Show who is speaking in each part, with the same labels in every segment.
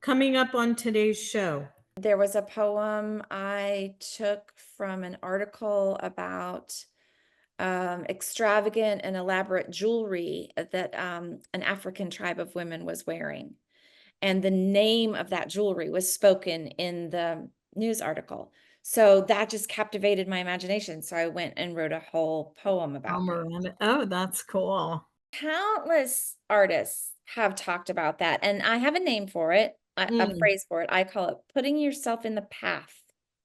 Speaker 1: coming up on today's show?
Speaker 2: There was a poem I took from an article about extravagant and elaborate jewelry that an African tribe of women was wearing. And the name of that jewelry was spoken in the news article. So that just captivated my imagination. So I went and wrote a whole poem about that.
Speaker 1: Oh, that's cool.
Speaker 2: Countless artists have talked about that, and I have a name for it, a
Speaker 1: Mm,
Speaker 2: phrase for it. I call it putting yourself in the path.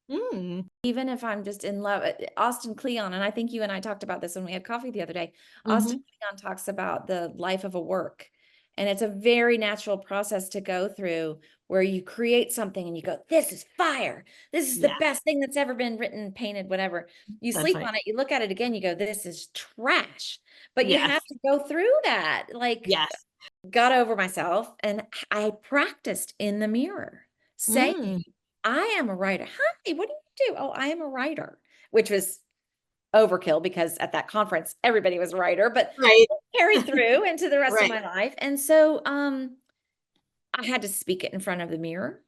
Speaker 1: mm,
Speaker 2: Even if I'm just in love, Austin Kleon, and I think you and I talked about this when we had coffee the other day. Austin
Speaker 1: mhm.
Speaker 2: Kleon talks about the life of a work, and it's a very natural process to go through where you create something and you go, "This is fire. This is the
Speaker 1: Yeah,
Speaker 2: best thing that's ever been written, painted, whatever." You
Speaker 1: that's
Speaker 2: sleep
Speaker 1: right.
Speaker 2: on it, you look at it again, you go, "This is trash." But you have
Speaker 1: Yes,
Speaker 2: to go through that. Like,
Speaker 1: yes.
Speaker 2: got over myself and I practiced in the mirror saying,
Speaker 1: Mm,
Speaker 2: I am a writer. Hi, what do you do? Oh, I am a writer, which was overkill because at that conference, everybody was a writer, but
Speaker 1: right,
Speaker 2: it carried through into the rest of
Speaker 1: right.
Speaker 2: my life. And so I had to speak it in front of the mirror.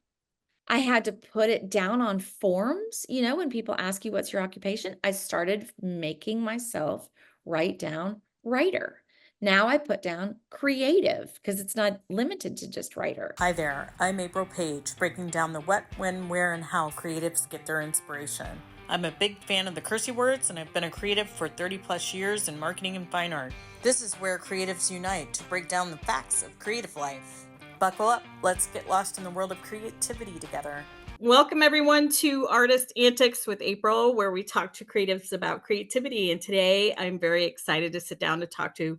Speaker 2: I had to put it down on forms. You know, when people ask you, what's your occupation? I started making myself write down writer. Now I put down creative because it's not limited to just writer.
Speaker 3: Hi there, I'm April Paige, breaking down the what, when, where, and how creatives get their inspiration. I'm a big fan of the cursey words, and I've been a creative for 30 plus years in marketing and fine art. This is where creatives unite to break down the facts of creative life. Buckle up, let's get lost in the world of creativity together.
Speaker 1: Welcome everyone to Artist Antics with April, where we talk to creatives about creativity. And today I'm very excited to sit down to talk to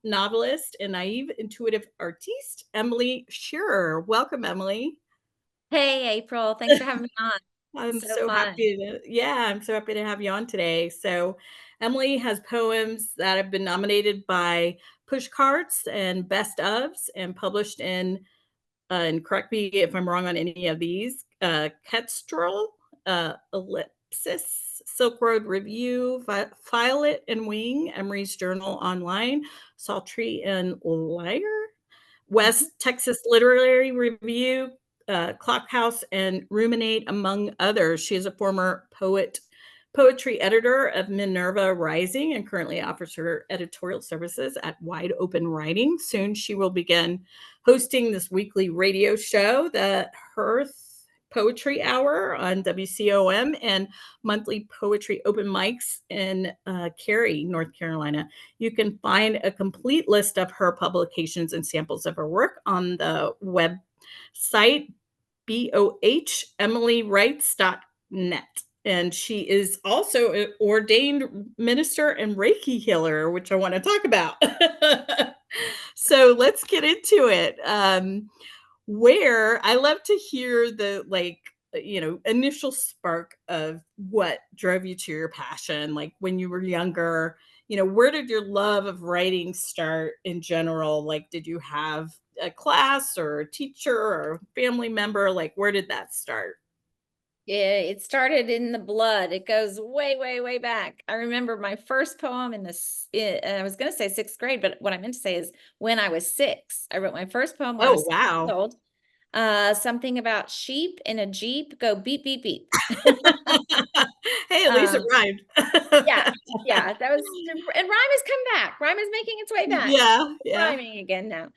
Speaker 1: novelist, and naive intuitive artiste, Emily Shearer. Welcome, Emily.
Speaker 2: Hey, April, thanks for having me on.
Speaker 1: I'm
Speaker 2: So
Speaker 1: so
Speaker 2: fun.
Speaker 1: happy I'm so happy to have you on today. So, Emily has poems that have been nominated by Pushcarts and Best ofs and published in, and correct me if I'm wrong on any of these, Kestrel, Ellipsis, Silk Road Review, Violet and Wing, Emery's Journal Online, Sultry and Lyre,
Speaker 2: Mhm.
Speaker 1: West Texas Literary Review, Clockhouse, and Ruminate, among others. She is a former poetry editor of Minerva Rising and currently offers her editorial services at Wide Open Writing. Soon she will begin hosting this weekly radio show, the Hearth Poetry Hour on WCOM, and monthly poetry open mics in Cary, North Carolina. You can find a complete list of her publications and samples of her work on the website bohemilywrites.net. And she is also an ordained minister and Reiki healer, which I want to talk about. So let's get into it. Where I love to hear the initial spark of what drove you to your passion, like when you were younger. Where did your love of writing start in general? Like, did you have a class or a teacher or a family member? Like, where did that start?
Speaker 2: Yeah, it started in the blood. It goes way, way, way back. I remember my first poem I was going to say sixth grade, but what I meant to say is when I was 6. I wrote my first poem when I
Speaker 1: Oh,
Speaker 2: was 6 years
Speaker 1: wow.
Speaker 2: old. Something about sheep in a Jeep go beep, beep, beep.
Speaker 1: Hey, at least it
Speaker 2: Um,
Speaker 1: rhymed.
Speaker 2: yeah, yeah, that was, and rhyme has come back. Rhyme is making its way back.
Speaker 1: Yeah, yeah.
Speaker 2: Rhyming again now.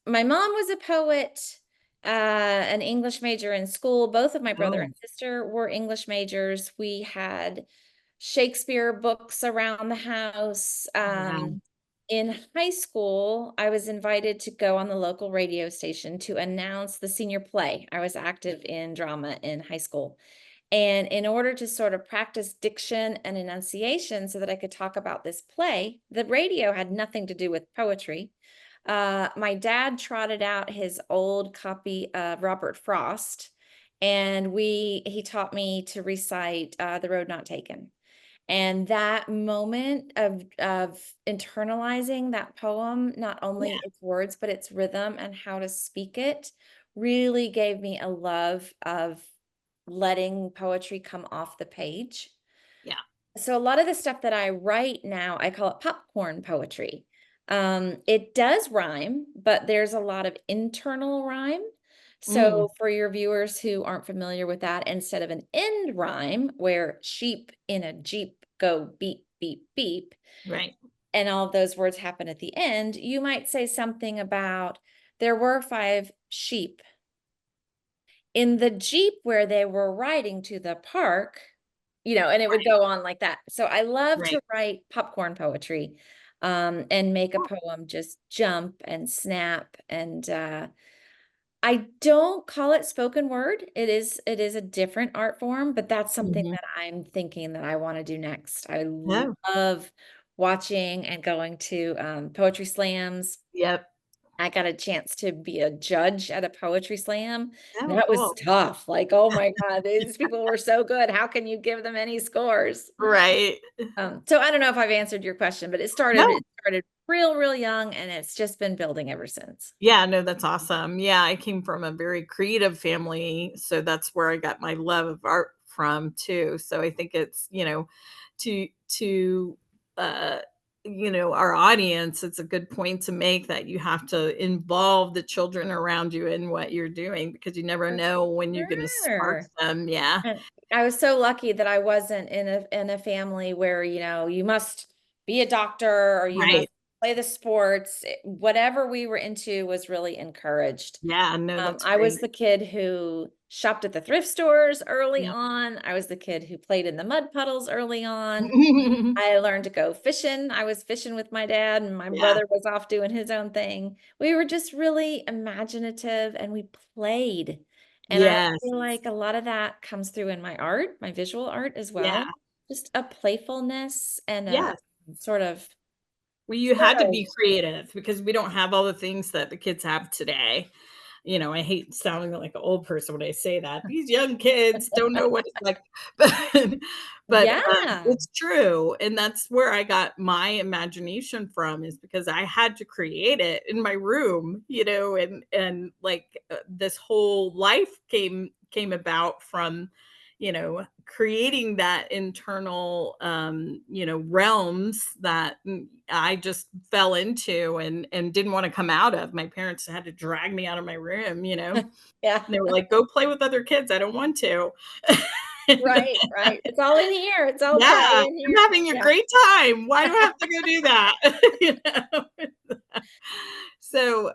Speaker 2: My mom was a poet, an English major in school. Both of my brother
Speaker 1: Oh,
Speaker 2: and sister were English majors. We had Shakespeare books around the house.
Speaker 1: wow.
Speaker 2: In high school, I was invited to go on the local radio station to announce the senior play. I was active in drama in high school. And in order to sort of practice diction and enunciation so that I could talk about this play, the radio had nothing to do with poetry. My dad trotted out his old copy of Robert Frost, and he taught me to recite The Road Not Taken. And that moment of internalizing that poem, not
Speaker 1: Yeah,
Speaker 2: only its words, but its rhythm and how to speak it, really gave me a love of letting poetry come off the page.
Speaker 1: yeah.
Speaker 2: So a lot of the stuff that I write now, I call it popcorn poetry. It does rhyme, but there's a lot of internal rhyme.
Speaker 1: Mm,
Speaker 2: So for your viewers who aren't familiar with that, instead of an end rhyme where sheep in a Jeep go beep, beep, beep,
Speaker 1: right.
Speaker 2: and all of those words happen at the end, you might say something about there were 5 sheep in the Jeep where they were riding to the park, and it would go on like that. So I love to
Speaker 1: Right.
Speaker 2: write popcorn poetry, and make a
Speaker 1: Oh,
Speaker 2: poem just jump and snap. And I don't call it spoken word. It is a different art form, but that's something
Speaker 1: mhm.
Speaker 2: that I'm thinking that I want to do next. I
Speaker 1: Oh,
Speaker 2: love watching and going to poetry slams.
Speaker 1: yep.
Speaker 2: I got a chance to be a judge at a poetry slam.
Speaker 1: Oh,
Speaker 2: That was
Speaker 1: cool.
Speaker 2: tough. Like, oh my God, these people were so good. How can you give them any scores?
Speaker 1: Right.
Speaker 2: So I don't know if I've answered your question, but it started
Speaker 1: No.
Speaker 2: it started real, real young, and it's just been building ever since.
Speaker 1: Yeah, no, that's awesome. Yeah, I came from a very creative family, so that's where I got my love of art from too. So I think it's, to uh our audience, it's a good point to make that you have to involve the children around you in what you're doing because you never
Speaker 2: For
Speaker 1: know when you're going to spark
Speaker 2: sure.
Speaker 1: them. Yeah.
Speaker 2: And I was so lucky that I wasn't in a family where, you must be a doctor or you must
Speaker 1: Right.
Speaker 2: play the sports. Whatever we were into was really encouraged.
Speaker 1: Yeah, no, that's
Speaker 2: I was
Speaker 1: great.
Speaker 2: the kid who shopped at the thrift stores early
Speaker 1: Yeah.
Speaker 2: on. I was the kid who played in the mud puddles early on. I learned to go fishing. I was fishing with my dad, and my
Speaker 1: Yeah.
Speaker 2: brother was off doing his own thing. We were just really imaginative and we played. And I
Speaker 1: Yes.
Speaker 2: feel like a lot of that comes through in my art, my visual art as
Speaker 1: Yeah.
Speaker 2: well. Just a playfulness and a
Speaker 1: Yes.
Speaker 2: sort of,
Speaker 1: Well, you
Speaker 2: sort
Speaker 1: had to
Speaker 2: of,
Speaker 1: be creative because we don't have all the things that the kids have today. I hate sounding like an old person when I say that. These young kids don't know what it's like, but
Speaker 2: yeah,
Speaker 1: it's true, and that's where I got my imagination from is because I had to create it in my room, and like this whole life came about from creating that internal realms that I just fell into and didn't want to come out of. My parents had to drag me out of my room, and
Speaker 2: yeah,
Speaker 1: they were like, go play with other kids, I don't want to. And,
Speaker 2: right, right. It's all in here. It's all play
Speaker 1: yeah,
Speaker 2: in
Speaker 1: I'm
Speaker 2: here.
Speaker 1: having a
Speaker 2: Yeah.
Speaker 1: great time, why do I have to go do that? you know So,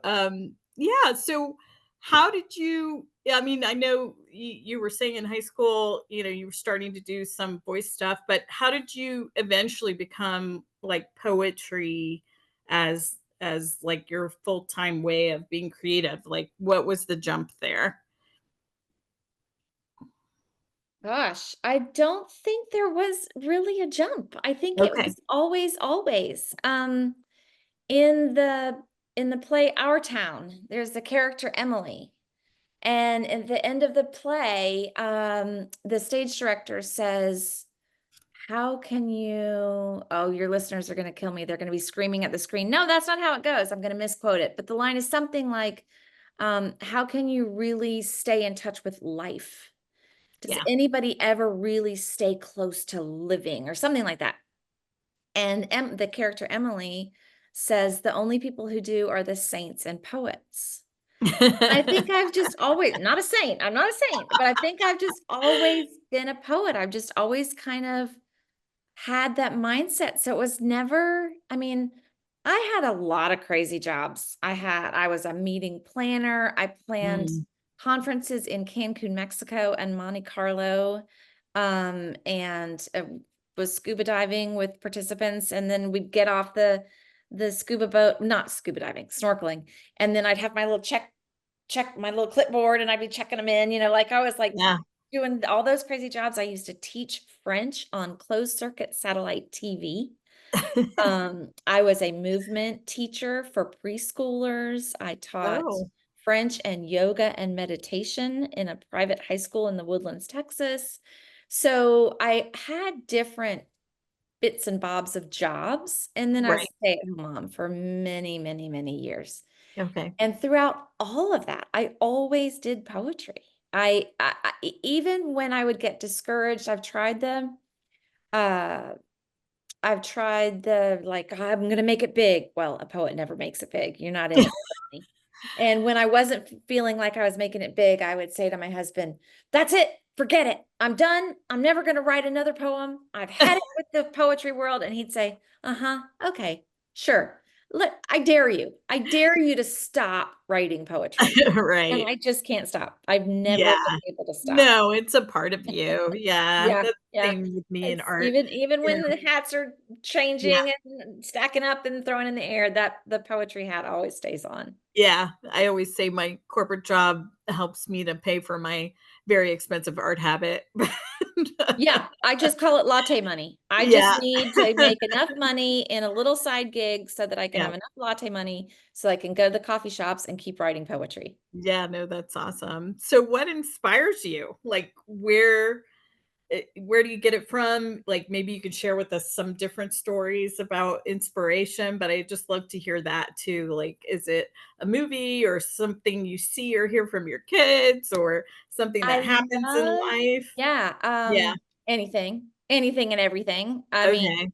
Speaker 1: yeah, so how did you I mean, I know you were saying in high school, you were starting to do some voice stuff, but how did you eventually become like poetry as like your full-time way of being creative? Like what was the jump there?
Speaker 2: Gosh, I don't think there was really a jump. I think it
Speaker 1: Okay.
Speaker 2: was always, always. In the in the play Our Town, there's the character Emily. And at the end of the play, the stage director says, how can you, oh, your listeners are going to kill me. They're going to be screaming at the screen. No, that's not how it goes. I'm going to misquote it. But the line is something like, how can you really stay in touch with life? Does
Speaker 1: Yeah.
Speaker 2: anybody ever really stay close to living or something like that? And the character Emily says the only people who do are the saints and poets. I think I've just always, not a saint, I'm not a saint, but I think I've just always been a poet. I've just always kind of had that mindset. So it was never, I mean, I had a lot of crazy jobs. I was a meeting planner. I planned
Speaker 1: Mm,
Speaker 2: conferences in Cancun, Mexico and Monte Carlo, and was scuba diving with participants. And then we'd get off the scuba boat, not scuba diving, snorkeling. And then I'd have my little check my little clipboard and I'd be checking them in, like I was like
Speaker 1: yeah.
Speaker 2: doing all those crazy jobs. I used to teach French on closed circuit satellite TV. I was a movement teacher for preschoolers. I taught
Speaker 1: Oh,
Speaker 2: French and yoga and meditation in a private high school in the Woodlands, Texas. So I had different bits and bobs of jobs. And then I was
Speaker 1: right.
Speaker 2: a stay-at-home mom for many, many, many years.
Speaker 1: Okay.
Speaker 2: And throughout all of that, I always did poetry. Even when I would get discouraged, I've tried uh I've tried the, like, I'm going to make it big. Well, a poet never makes it big. You're not in it for the money. And when I wasn't feeling like I was making it big, I would say to my husband, that's it. Forget it. I'm done. I'm never going to write another poem. I've had it with the poetry world. And he'd say, uh-huh, okay, sure. I dare you. I dare you to stop writing poetry. And
Speaker 1: Right.
Speaker 2: I just can't stop. I've never
Speaker 1: Yeah.
Speaker 2: been able to stop.
Speaker 1: No, it's a part of you. Yeah.
Speaker 2: Yeah,
Speaker 1: That's the
Speaker 2: yeah.
Speaker 1: same with me in
Speaker 2: It's
Speaker 1: art.
Speaker 2: even
Speaker 1: You
Speaker 2: when
Speaker 1: know?
Speaker 2: the hats are
Speaker 1: Yeah.
Speaker 2: changing and stacking up and thrown in the air, that the poetry hat always stays on.
Speaker 1: Yeah. I always say my corporate job helps me to pay for my very expensive art habit.
Speaker 2: Yeah, I just call it latte money. I just
Speaker 1: Yeah.
Speaker 2: need to make enough money in a little side gig so that I can
Speaker 1: Yeah.
Speaker 2: have enough latte money so I can go to the coffee shops and keep writing poetry.
Speaker 1: Yeah, no, that's awesome. So what inspires you? Like where do you get it from? Like maybe you could share with us some different stories about inspiration, but I just love to hear that too. Like, is it a movie or something you see or hear from your kids or something
Speaker 2: I
Speaker 1: that happens in
Speaker 2: love,
Speaker 1: life?
Speaker 2: yeah,
Speaker 1: Yeah.
Speaker 2: anything and everything. I mean,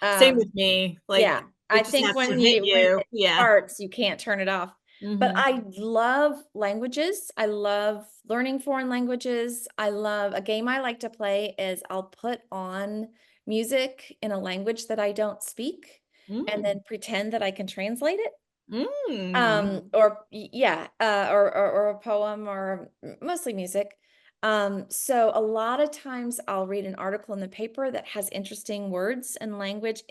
Speaker 1: Okay. Same
Speaker 2: um,
Speaker 1: with me.
Speaker 2: yeah,
Speaker 1: Like
Speaker 2: I
Speaker 1: it just
Speaker 2: think
Speaker 1: has to hit
Speaker 2: when
Speaker 1: you.
Speaker 2: it
Speaker 1: Yeah.
Speaker 2: starts, you can't turn it off. But
Speaker 1: Mhm.
Speaker 2: I love languages. I love learning foreign languages. I love a game I like to play is I'll put on music in a language that I don't speak and
Speaker 1: Mm.
Speaker 2: then pretend that I can translate it.
Speaker 1: Mm.
Speaker 2: Yeah, or a poem or mostly music. So a lot of times I'll read an article in the paper that has interesting words and language,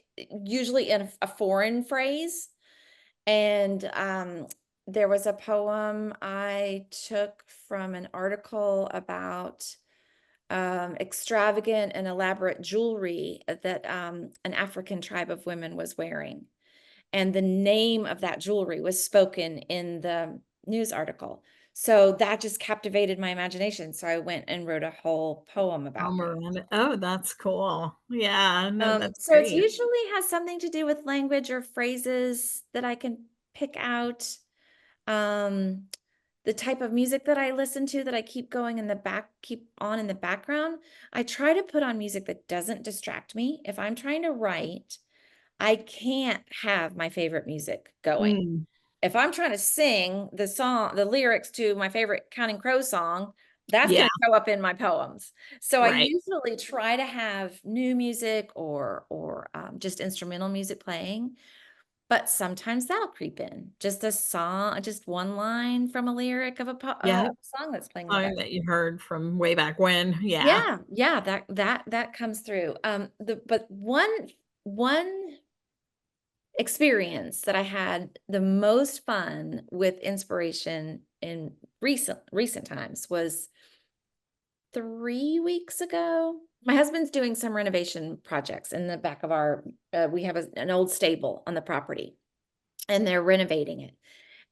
Speaker 2: usually in a foreign phrase. And there was a poem I took from an article about extravagant and elaborate jewelry that an African tribe of women was wearing. And the name of that jewelry was spoken in the news article. So that just captivated my imagination. So I went and wrote a whole poem about that.
Speaker 1: Oh, that's cool. Yeah, no, that's
Speaker 2: So it's
Speaker 1: great.
Speaker 2: usually has something to do with language or phrases that I can pick out. Um, the type of music that I listen to that I keep on in the background. I try to put on music that doesn't distract me. If I'm trying to write, I can't have my favorite music going.
Speaker 1: Mm.
Speaker 2: If I'm trying to sing the lyrics to my favorite Counting Crows song, that's
Speaker 1: Yeah,
Speaker 2: going to show up in my poems. So I
Speaker 1: right.
Speaker 2: usually try to have new music or just instrumental music playing, but sometimes that'll creep in. Just a song, just one line from a lyric of
Speaker 1: Yeah,
Speaker 2: a song that's playing in the
Speaker 1: song
Speaker 2: background.
Speaker 1: that you heard from way back when. Yeah.
Speaker 2: Yeah, yeah, that comes through. But one experience that I had the most fun with inspiration in recent times was 3 weeks ago. My husband's doing some renovation projects in the back of we have an old stable on the property and they're renovating it.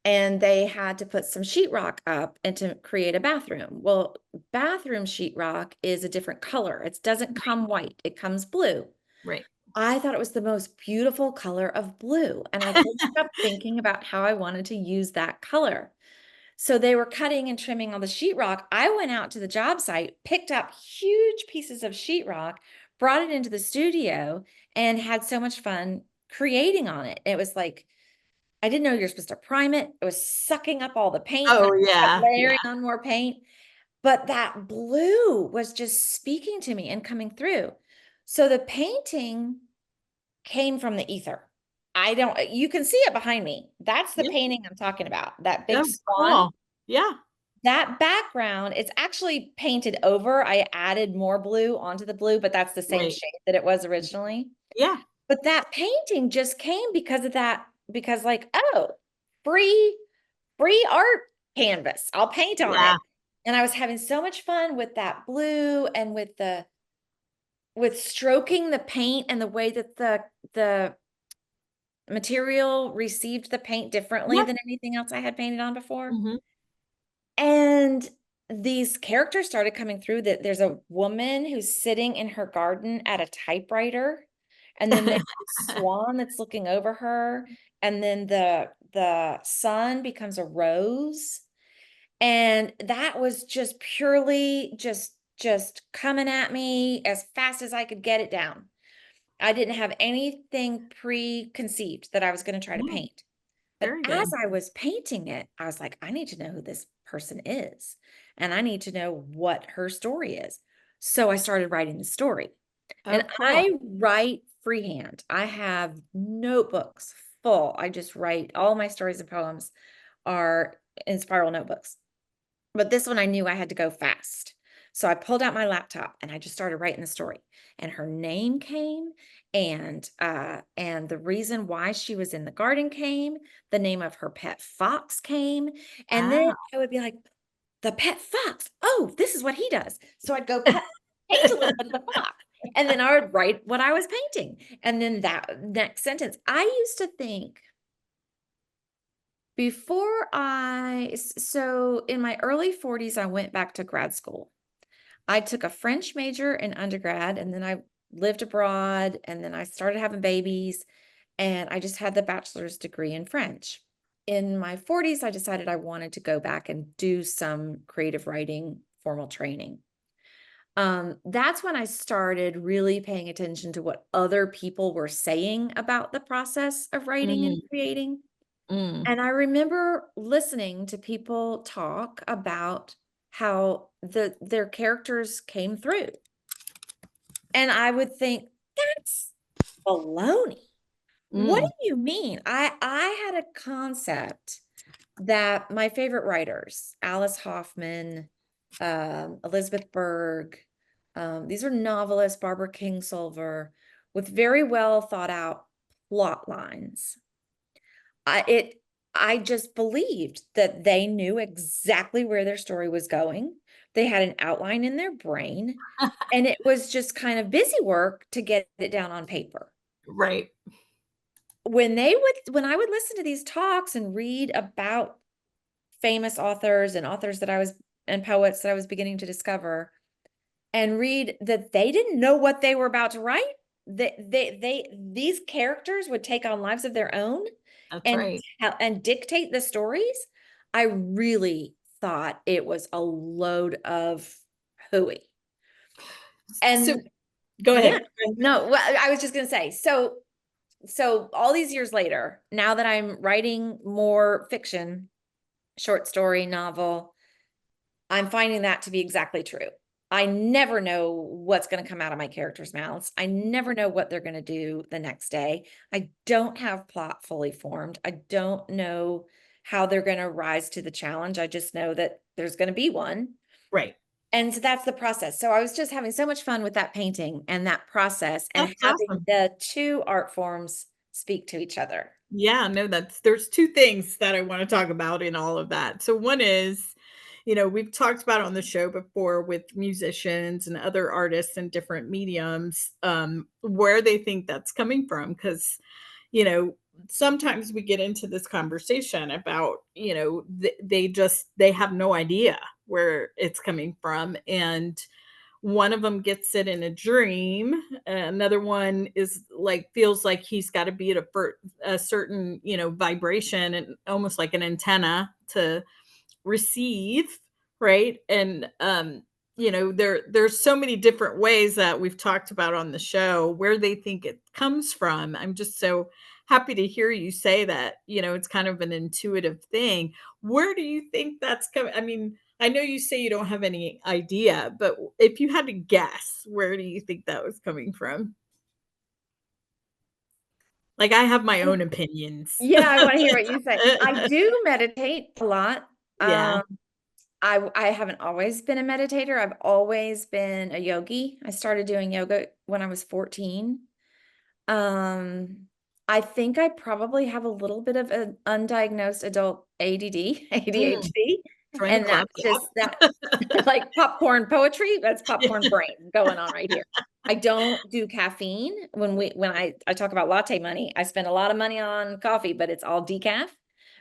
Speaker 2: And they had to put some sheetrock up and to create a bathroom. Well, bathroom sheetrock is a different color. It doesn't come white, it comes blue.
Speaker 1: Right.
Speaker 2: I thought it was the most beautiful color of blue, and I couldn't stop thinking about how I wanted to use that color. So they were cutting and trimming all the sheetrock. I went out to the job site, picked up huge pieces of sheetrock, brought it into the studio, and had so much fun creating on it. It was like, I didn't know you're supposed to prime it. It was sucking up all the paint, and
Speaker 1: Oh,
Speaker 2: I kept
Speaker 1: yeah,
Speaker 2: layering
Speaker 1: yeah.
Speaker 2: on more paint. But that blue was just speaking to me and coming through. So the painting came from the ether. You can see it behind me. That's the
Speaker 1: Yeah.
Speaker 2: painting I'm talking about. That big
Speaker 1: Oh,
Speaker 2: swan.
Speaker 1: cool. Yeah.
Speaker 2: That background, it's actually painted over. I added more blue onto the blue, but that's the same
Speaker 1: Right.
Speaker 2: shade that it was originally.
Speaker 1: Yeah.
Speaker 2: But that painting just came because of that, because like, oh, free, free art canvas. I'll paint on it.
Speaker 1: Yeah.
Speaker 2: And I was having so much fun with that blue and with stroking the paint and the way that the material received the paint differently
Speaker 1: Yeah.
Speaker 2: than anything else I had painted on before.
Speaker 1: Mhm.
Speaker 2: And these characters started coming through that there's a woman who's sitting in her garden at a typewriter. And then there's a swan that's looking over her. And then the sun becomes a rose. And that was just purely just coming at me as fast as I could get it down. I didn't have anything preconceived that I was going to try to
Speaker 1: Yeah,
Speaker 2: paint. But
Speaker 1: very
Speaker 2: as
Speaker 1: good.
Speaker 2: I was painting it, I was like, I need to know who this person is, and I need to know what her story is. So I started writing the story.
Speaker 1: Oh,
Speaker 2: And
Speaker 1: cool.
Speaker 2: I write freehand. I have notebooks full. I just write all my stories and poems are in spiral notebooks. But this one I knew I had to go fast. So I pulled out my laptop and I just started writing the story. And her name came, and the reason why she was in the garden came, the name of her pet fox came, and then
Speaker 1: Wow.
Speaker 2: I would be like, the pet fox. Oh, this is what he does. So I'd go paint a little bit of the fox. And then I would write what I was painting. And then that next sentence, I used to think so in my early 40s, I went back to grad school. I took a French major in undergrad, and then I lived abroad, and then I started having babies, and I just had the bachelor's degree in French. In my 40s, I decided I wanted to go back and do some creative writing formal training. That's when I started really paying attention to what other people were saying about the process of writing and
Speaker 1: Mm,
Speaker 2: creating.
Speaker 1: mm.
Speaker 2: And I remember listening to people talk about how their characters came through. And I would think, that's baloney. What
Speaker 1: Mm.
Speaker 2: do you mean? I had a concept that my favorite writers, Alice Hoffman, Elizabeth Berg, these are novelists, Barbara Kingsolver, with very well thought out plot lines. I just believed that they knew exactly where their story was going. They had an outline in their brain, and it was just kind of busy work to get it down on paper.
Speaker 1: Right.
Speaker 2: When I would listen to these talks and read about famous authors and and poets that I was beginning to discover, and read that they didn't know what they were about to write, these characters would take on lives of their own
Speaker 1: That's
Speaker 2: and
Speaker 1: right.
Speaker 2: and dictate the stories. I really thought it was a load of hooey.
Speaker 1: So
Speaker 2: And
Speaker 1: go
Speaker 2: yeah,
Speaker 1: ahead.
Speaker 2: no, well, I was just gonna say, so all these years later, now that I'm writing more fiction, short story, novel, I'm finding that to be exactly true. I never know what's going to come out of my characters' mouths. I never know what they're going to do the next day. I don't have plot fully formed. I don't know how they're going to rise to the challenge. I just know that there's going to be one.
Speaker 1: Right.
Speaker 2: And so that's the process. So I was just having so much fun with that painting and that process, and
Speaker 1: That's
Speaker 2: having
Speaker 1: awesome.
Speaker 2: the two art forms speak to each other.
Speaker 1: Yeah, no, there's two things that I want to talk about in all of that. So one is, we've talked about on the show before with musicians and other artists in different mediums, where they think that's coming from. Because, you know, sometimes we get into this conversation about, they have no idea where it's coming from. And one of them gets it in a dream. Another one is like feels like he's got to be at a certain, vibration and almost like an antenna to receive, right? And there's so many different ways that we've talked about on the show where they think it comes from. I'm just so happy to hear you say that, it's kind of an intuitive thing. Where do you think that's coming? I mean, I know you say you don't have any idea, but if you had to guess, where do you think that was coming from? Like, I have my own opinions.
Speaker 2: Yeah, I want to hear what you say. I do meditate a lot.
Speaker 1: Yeah.
Speaker 2: I haven't always been a meditator. I've always been a yogi. I started doing yoga when I was 14. Um, I think I probably have a little bit of an undiagnosed adult ADD,
Speaker 1: Mm,
Speaker 2: ADHD,
Speaker 1: join the
Speaker 2: and
Speaker 1: club.
Speaker 2: that's just that, like popcorn poetry. That's
Speaker 1: Yeah.
Speaker 2: popcorn brain going on right here. I don't do caffeine. When I talk about latte money, I spend a lot of money on coffee, but it's all decaf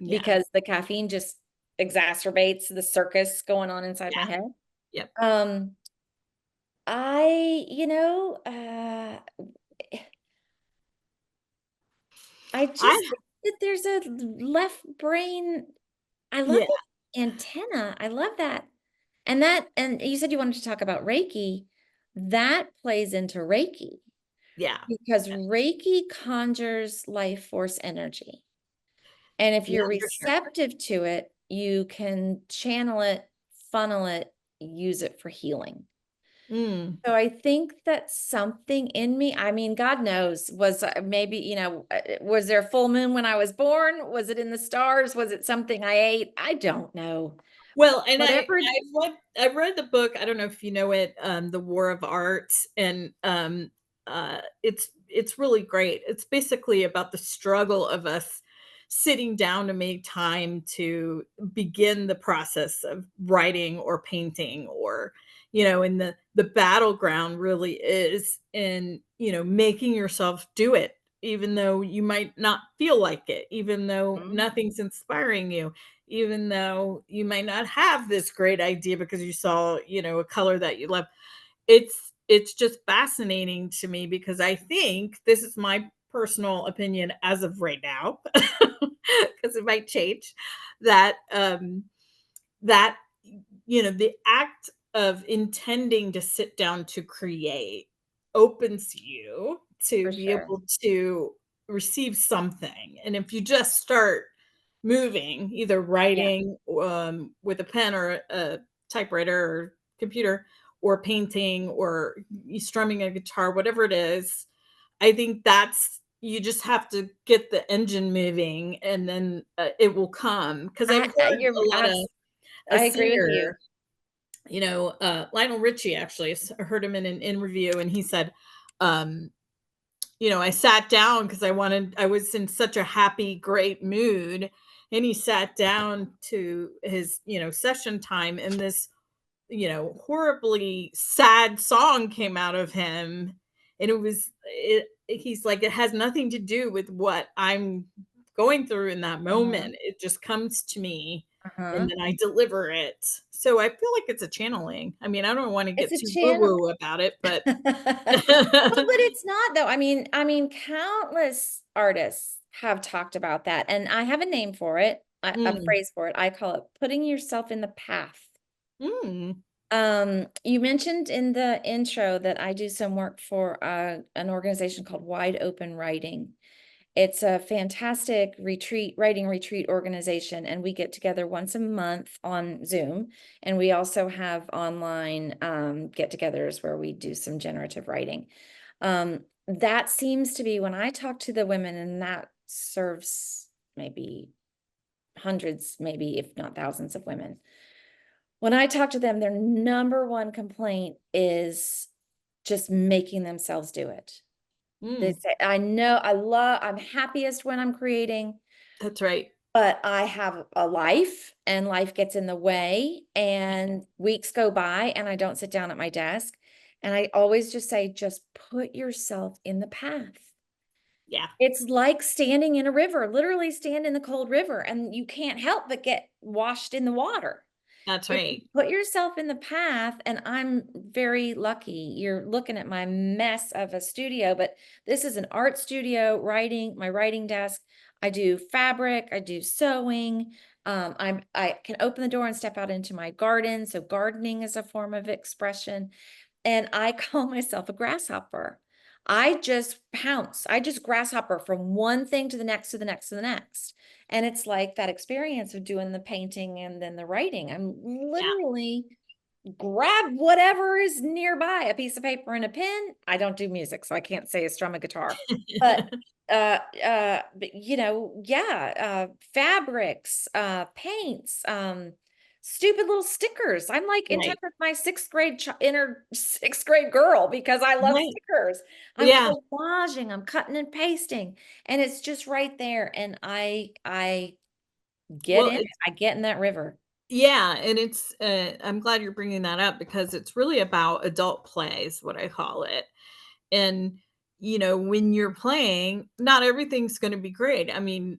Speaker 1: Yeah.
Speaker 2: because the caffeine just exacerbates the circus going on inside my
Speaker 1: Yeah.
Speaker 2: head.
Speaker 1: Yep.
Speaker 2: Um, I
Speaker 1: I
Speaker 2: just think that there's a left brain. I love
Speaker 1: Yeah.
Speaker 2: the antenna. I love that. And you said you wanted to talk about Reiki. That plays into Reiki.
Speaker 1: Yeah.
Speaker 2: because Reiki conjures life force energy. And if
Speaker 1: Yeah,
Speaker 2: you're
Speaker 1: for sure.
Speaker 2: receptive to it, you can channel it, funnel it, use it for healing.
Speaker 1: Mm.
Speaker 2: So I think that something in me, I mean, God knows, was maybe, was there a full moon when I was born? Was it in the stars? Was it something I ate? I don't know.
Speaker 1: Well, and
Speaker 2: Whatever.
Speaker 1: I've read the book, I don't know if you know it, The War of Art, and, it's really great. It's basically about the struggle of us sitting down to make time to begin the process of writing or painting, or, and the battleground really is in, making yourself do it, even though you might not feel like it, even though
Speaker 2: Mhm.
Speaker 1: nothing's inspiring you, even though you might not have this great idea because you saw, a color that you love. It's just fascinating to me because I think this is my personal opinion as of right now, because it might change, that that the act of intending to sit down to create opens you to
Speaker 2: For
Speaker 1: be
Speaker 2: sure.
Speaker 1: able to receive something. And if you just start moving, either
Speaker 2: Yeah.
Speaker 1: writing with a pen or a typewriter or computer, or painting, or strumming a guitar, whatever it is, I think that's, you just have to get the engine moving, and then it will come. Because I've heard a lot of a
Speaker 2: I agree with you.
Speaker 1: singer, Lionel Richie, actually, I heard him in an interview, and he said, um, I sat down because I was in such a happy, great mood. And he sat down to his, session time, and this, horribly sad song came out of him. And he's like, it has nothing to do with what I'm going through in that
Speaker 2: Mhm.
Speaker 1: moment. It just comes to me, and
Speaker 2: Uh-huh.
Speaker 1: then I deliver it. So I feel like it's a channeling. I mean, I don't want to
Speaker 2: It's
Speaker 1: get
Speaker 2: a
Speaker 1: too woo
Speaker 2: channel.
Speaker 1: woo about it, but
Speaker 2: Well, but it's not though. I mean, countless artists have talked about that, and I have a name for it, a
Speaker 1: mm,
Speaker 2: phrase for it. I call it putting yourself in the path.
Speaker 1: mm,
Speaker 2: You mentioned in the intro that I do some work for an organization called Wide Open Writing. It's a fantastic writing retreat organization, and we get together once a month on Zoom. And we also have online get-togethers where we do some generative writing. That seems to be when I talk to the women, and that serves maybe hundreds, maybe if not thousands of women. When I talk to them, their number one complaint is just making themselves do it. They
Speaker 1: mm.
Speaker 2: say, I'm happiest when I'm creating,
Speaker 1: That's right.
Speaker 2: but I have a life and life gets in the way and weeks go by and I don't sit down at my desk. And I always just say, just put yourself in the path.
Speaker 1: Yeah,
Speaker 2: It's like standing in a river, literally stand in the cold river, and you can't help but get washed in the water.
Speaker 1: that's
Speaker 2: If you
Speaker 1: right.
Speaker 2: put yourself in the path, and I'm very lucky, you're looking at my mess of a studio, but this is an art studio, my writing desk. I do fabric, I do sewing. I can open the door and step out into my garden. So gardening is a form of expression. And I call myself a grasshopper. I just pounce. I just grasshopper from one thing to the next, to the next, to the next. And it's like that experience of doing the painting and then the writing. I'm
Speaker 1: Yeah.
Speaker 2: literally grab whatever is nearby, a piece of paper and a pen. I don't do music, so I can't say strum a guitar. But yeah, fabrics, paints, stupid little stickers. I'm like in touch
Speaker 1: Right,
Speaker 2: with my inner sixth grade girl because I love
Speaker 1: right.
Speaker 2: stickers. I'm
Speaker 1: Yeah.
Speaker 2: collaging, I'm cutting and pasting, and it's just right there. And I get
Speaker 1: Well,
Speaker 2: in it.
Speaker 1: it's
Speaker 2: I get in that river.
Speaker 1: yeah, and it's, I'm glad you're bringing that up because it's really about adult play is what I call it. And, when you're playing, not everything's gonna be great. I mean,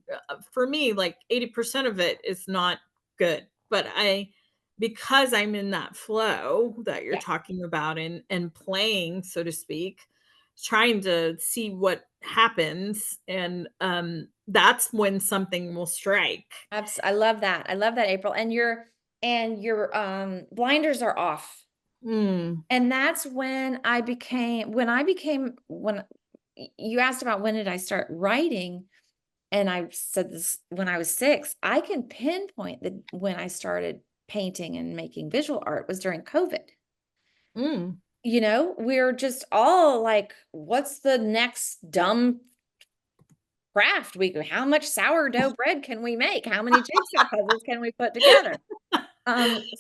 Speaker 1: for me, like 80% of it is not good, but because I'm in that flow that you're
Speaker 2: Yeah.
Speaker 1: talking about, and playing, so to speak, trying to see what happens, and, that's when something will strike.
Speaker 2: I love that. I love that, April. And your blinders are off.
Speaker 1: Mm,
Speaker 2: And that's when I became when you asked about when did I start writing, and I said this when I was 6. I can pinpoint that when I started painting and making visual art was during COVID.
Speaker 1: Mm.
Speaker 2: We're just all like, what's the next dumb craft how much sourdough bread can we make? How many jigsaw puzzles can we put together?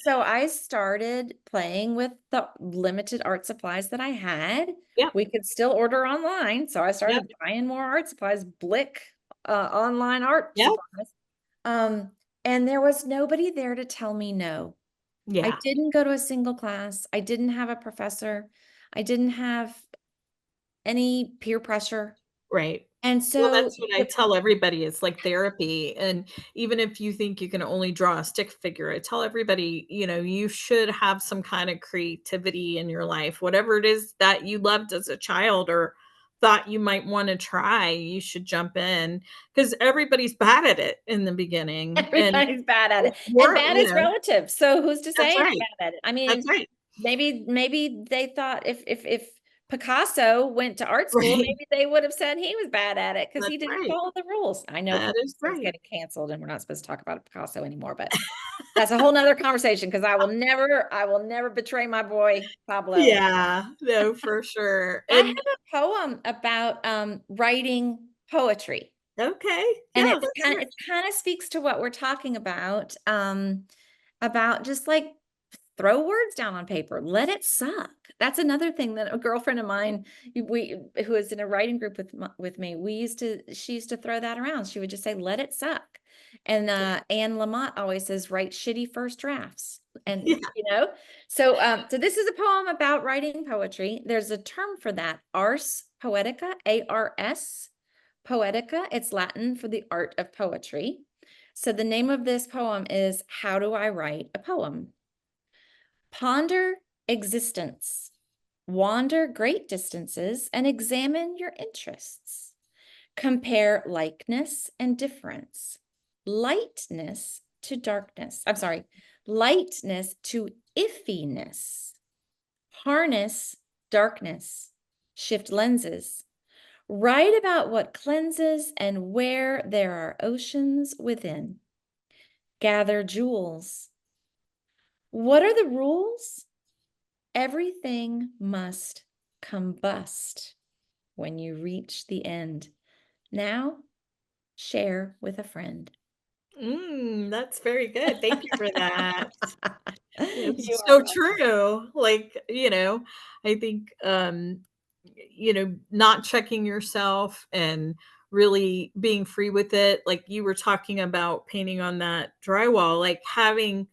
Speaker 2: So I started playing with the limited art supplies that I had.
Speaker 1: Yep.
Speaker 2: We could still order online, so I started
Speaker 1: Yep.
Speaker 2: buying more art supplies, Blick, online art
Speaker 1: Yep.
Speaker 2: supplies. And there was nobody there to tell me no. I
Speaker 1: Yeah.
Speaker 2: didn't go to a single class. I didn't have a professor. I didn't have any peer pressure.
Speaker 1: Right.
Speaker 2: And
Speaker 1: Well,
Speaker 2: so
Speaker 1: that's what I tell everybody. It's like therapy. And even if you think you can only draw a stick figure, I tell everybody, you should have some kind of creativity in your life. Whatever it is that you loved as a child or thought you might want to try, you should jump in because everybody's bad at it in the beginning. And
Speaker 2: everybody's bad at it. And
Speaker 1: we're,
Speaker 2: bad is relative. So who's to
Speaker 1: that's
Speaker 2: say I'm
Speaker 1: right.
Speaker 2: bad at it? I
Speaker 1: That's
Speaker 2: mean,
Speaker 1: right.
Speaker 2: maybe they thought if Picasso went to art school,
Speaker 1: Right.
Speaker 2: maybe they would have said he was bad at it because he
Speaker 1: That's
Speaker 2: didn't
Speaker 1: right.
Speaker 2: follow the rules. I know
Speaker 1: That is
Speaker 2: Picasso's
Speaker 1: right.
Speaker 2: getting canceled and we're not supposed to talk about Picasso anymore, but that's a whole nother conversation because I will never betray my boy Pablo.
Speaker 1: Yeah, no, for sure.
Speaker 2: I have
Speaker 1: And
Speaker 2: a poem about writing poetry.
Speaker 1: okay.
Speaker 2: And
Speaker 1: Yeah, let's hear it.
Speaker 2: it kind of speaks to what we're talking about just like throw words down on paper, let it suck. That's another thing that a girlfriend of mine, who was in a writing group with me, she used to throw that around. She would just say, let it suck. And Anne Lamott always says, write shitty first drafts. And
Speaker 1: Yeah.
Speaker 2: so this is a poem about writing poetry. There's a term for that, ars poetica, ARS poetica. It's Latin for the art of poetry. So the name of this poem is How Do I Write a Poem? Ponder existence, wander great distances, and examine your interests. Compare likeness and difference, lightness to darkness. I'm sorry, lightness to iffiness. Harness darkness, shift lenses. Write about what cleanses and where there are oceans within. Gather jewels. What are the rules? Everything must combust when you reach the end. Now, share with a friend.
Speaker 1: That's very good. Thank you for that.
Speaker 2: You
Speaker 1: It's
Speaker 2: are
Speaker 1: so
Speaker 2: welcome.
Speaker 1: true. Like, I think not checking yourself and really being free with it. Like you were talking about painting on that drywall, like having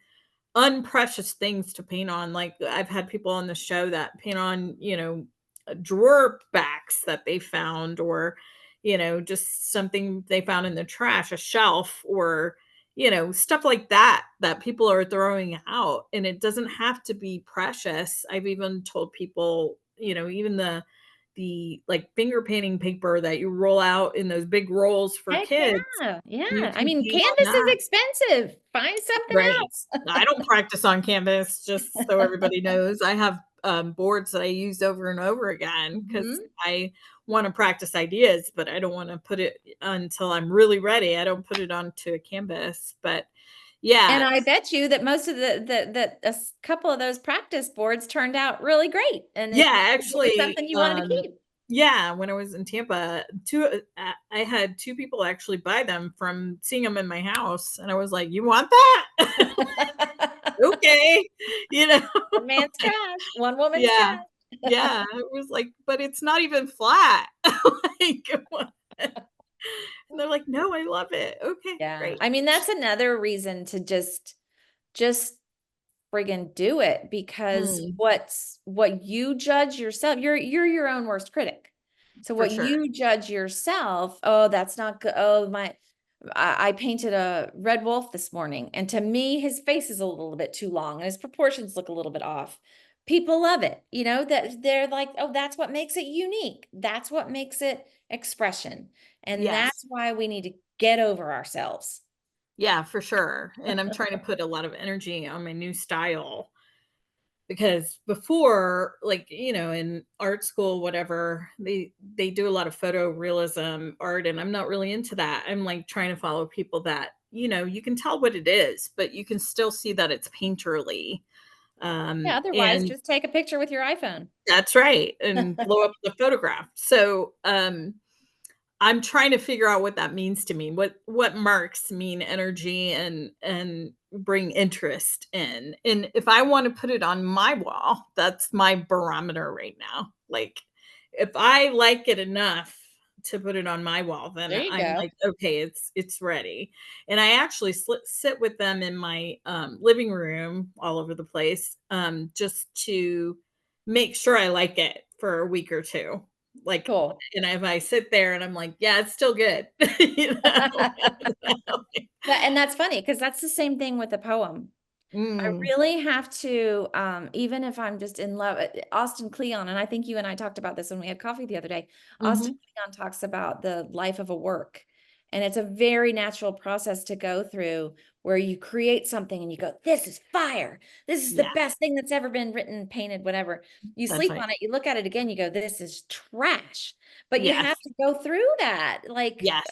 Speaker 1: unprecious things to paint on. Like I've had people on the show that paint on, drawer backs that they found or, just something they found in the trash, a shelf or, stuff like that that people are throwing out. And it doesn't have to be precious. I've even told people, even the like finger painting paper that you roll out in those big rolls for
Speaker 2: Heck
Speaker 1: kids,
Speaker 2: yeah.
Speaker 1: you
Speaker 2: Yeah. I
Speaker 1: can
Speaker 2: mean,
Speaker 1: paint on
Speaker 2: canvas is
Speaker 1: that.
Speaker 2: expensive. Find something
Speaker 1: Right.
Speaker 2: else.
Speaker 1: I don't practice on canvas, just so everybody knows. I have, boards that I use over and over again because
Speaker 2: Mhm.
Speaker 1: I wanna practice ideas, but I don't wanna put it until I'm really ready. I don't put it onto a canvas, but
Speaker 2: And
Speaker 1: yeah.
Speaker 2: I bet you that most of couple of those practice boards turned out really great. And
Speaker 1: Yeah,
Speaker 2: it was
Speaker 1: actually,
Speaker 2: something you wanted to keep.
Speaker 1: yeah, when I was in Tampa, 2 I had 2 people actually buy them from seeing them in my house, and I was like, "You want that?" "Okay." You know?
Speaker 2: One man's trash, one woman's
Speaker 1: Yeah.
Speaker 2: trash.
Speaker 1: Yeah, it was like, "But it's not even flat." Like, what? And they're like, "No, I love it." "Okay,
Speaker 2: Yeah.
Speaker 1: great."
Speaker 2: I mean, that's another reason to just friggin' do it because
Speaker 1: Mm,
Speaker 2: what you judge yourself, you're your own worst critic. So
Speaker 1: for
Speaker 2: what
Speaker 1: sure.
Speaker 2: you judge yourself, oh, that's not good. Oh, I painted a red wolf this morning, and to me, his face is a little bit too long and his proportions look a little bit off. People love it, that they're like, oh, that's what makes it unique. That's what makes it expression. And
Speaker 1: Yes.
Speaker 2: that's why we need to get over ourselves.
Speaker 1: Yeah, for sure, and I'm trying to put a lot of energy on my new style. because before, like, in art school, whatever, they do a lot of photorealism art, and I'm not really into that. I'm like trying to follow people that, you can tell what it is, but you can still see that it's painterly.
Speaker 2: Yeah, otherwise
Speaker 1: And
Speaker 2: just take a picture with your iPhone.
Speaker 1: that's right, and blow up the photograph. So, I'm trying to figure out what that means to me. What marks mean energy and bring interest in. And if I want to put it on my wall, that's my barometer right now. Like, if I like it enough to put it on my wall, then
Speaker 2: There you
Speaker 1: I'm
Speaker 2: go.
Speaker 1: like, okay, it's ready. And I actually sit with them in my living room all over the place, just to make sure I like it for a week or two. Like,
Speaker 2: Cool.
Speaker 1: and if I sit there and I'm like, "Yeah, it's still good." You know?
Speaker 2: And that's funny because that's the same thing with a poem. I
Speaker 1: Mm,
Speaker 2: really have to, even if I'm just in love, Austin Kleon, and I think you and I talked about this when we had coffee the other day. Austin
Speaker 1: mhm.
Speaker 2: Kleon talks about the life of a work, and it's a very natural process to go through where you create something and you go, "This is fire. This is the
Speaker 1: Yeah,
Speaker 2: best thing that's ever been written, painted, whatever." You
Speaker 1: that's
Speaker 2: sleep
Speaker 1: right.
Speaker 2: on it, you look at it again, you go, "This is trash." But you
Speaker 1: Yes,
Speaker 2: have to go through that, like,
Speaker 1: yes.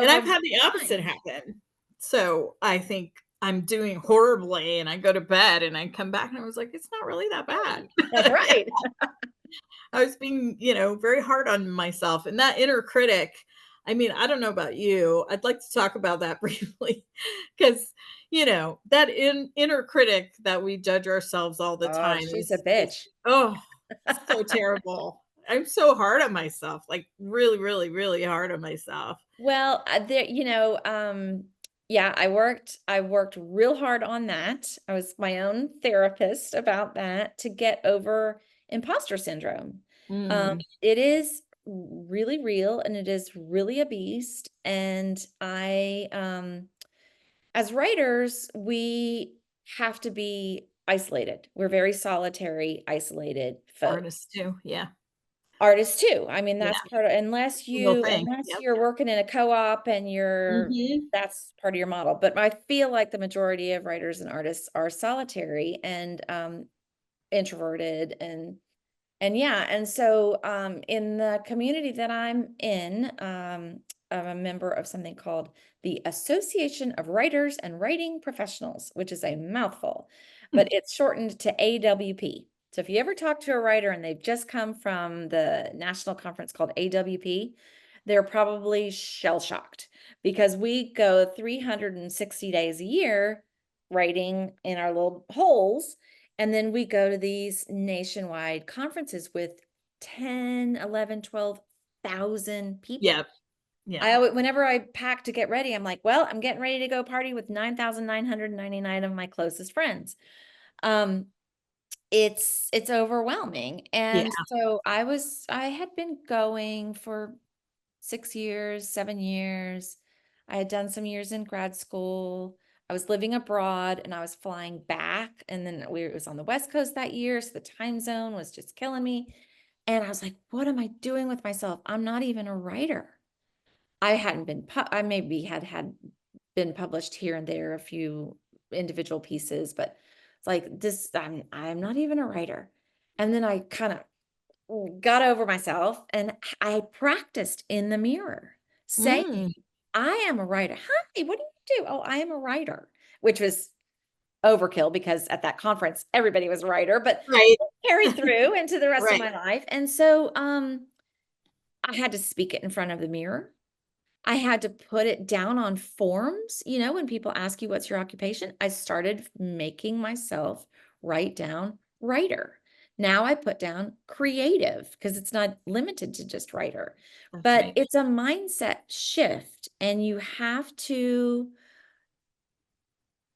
Speaker 1: And I've
Speaker 2: over
Speaker 1: had the opposite
Speaker 2: time.
Speaker 1: happen. So, I think I'm doing horribly, and I go to bed, and I come back, and I was like, "It's not really that bad."
Speaker 2: That's right.
Speaker 1: I was being, very hard on myself, and that inner critic, I mean, I don't know about you. I'd like to talk about that briefly because, that inner critic that we judge ourselves all the
Speaker 2: Oh,
Speaker 1: time
Speaker 2: she's a
Speaker 1: is
Speaker 2: bitch.
Speaker 1: oh, so terrible. I'm so hard on myself, like really, really, really hard on myself.
Speaker 2: Well, yeah, I worked real hard on that. I was my own therapist about that to get over imposter syndrome.
Speaker 1: Mm,
Speaker 2: It is really real and it is really a beast. And as writers, we have to be isolated. We're very solitary, isolated folk.
Speaker 1: artists too. Yeah.
Speaker 2: Artists too. I mean,
Speaker 1: Yeah.
Speaker 2: that's part of
Speaker 1: Single thing.
Speaker 2: unless
Speaker 1: Yep.
Speaker 2: you're working in a co-op and
Speaker 1: Mhm.
Speaker 2: that's part of your model. But I feel like the majority of writers and artists are solitary and introverted and yeah, and so in the community that I'm in, I'm a member of something called the Association of Writers and Writing Professionals, which is a mouthful, but it's shortened to AWP. So if you ever talk to a writer and they've just come from the national conference called AWP, they're probably shell-shocked because we go 360 days a year writing in our little holes. And then we go to these nationwide conferences with 10, 11, 12,000 people.
Speaker 1: Yep. Yep.
Speaker 2: I always, whenever I pack to get ready, I'm like, well, I'm getting ready to go party with 9,999 of my closest friends. Um, it's overwhelming.
Speaker 1: Yeah.
Speaker 2: And so I had been going for 6 years, 7 years. I had done some years in grad school. I was living abroad and I was flying back. And then it was on the West Coast that year. So the time zone was just killing me. And I was like, what am I doing with myself? I'm not even a writer. I hadn't been, I maybe had been published here and there, a few individual pieces, but it's like this, I'm not even a writer. And then I kind of got over myself and I practiced in the mirror saying,
Speaker 1: Mm,
Speaker 2: I am a writer. Hi, what do you do? Oh, I am a writer, which was overkill because at that conference, everybody was a writer, but
Speaker 1: right.
Speaker 2: carried through into the rest of
Speaker 1: Right.
Speaker 2: my life. And so I had to speak it in front of the mirror. I had to put it down on forms. When people ask you, what's your occupation? I started making myself write down writer. Now I put down creative because it's not limited to just writer,
Speaker 1: That's
Speaker 2: but
Speaker 1: right.
Speaker 2: it's a mindset shift. And you have to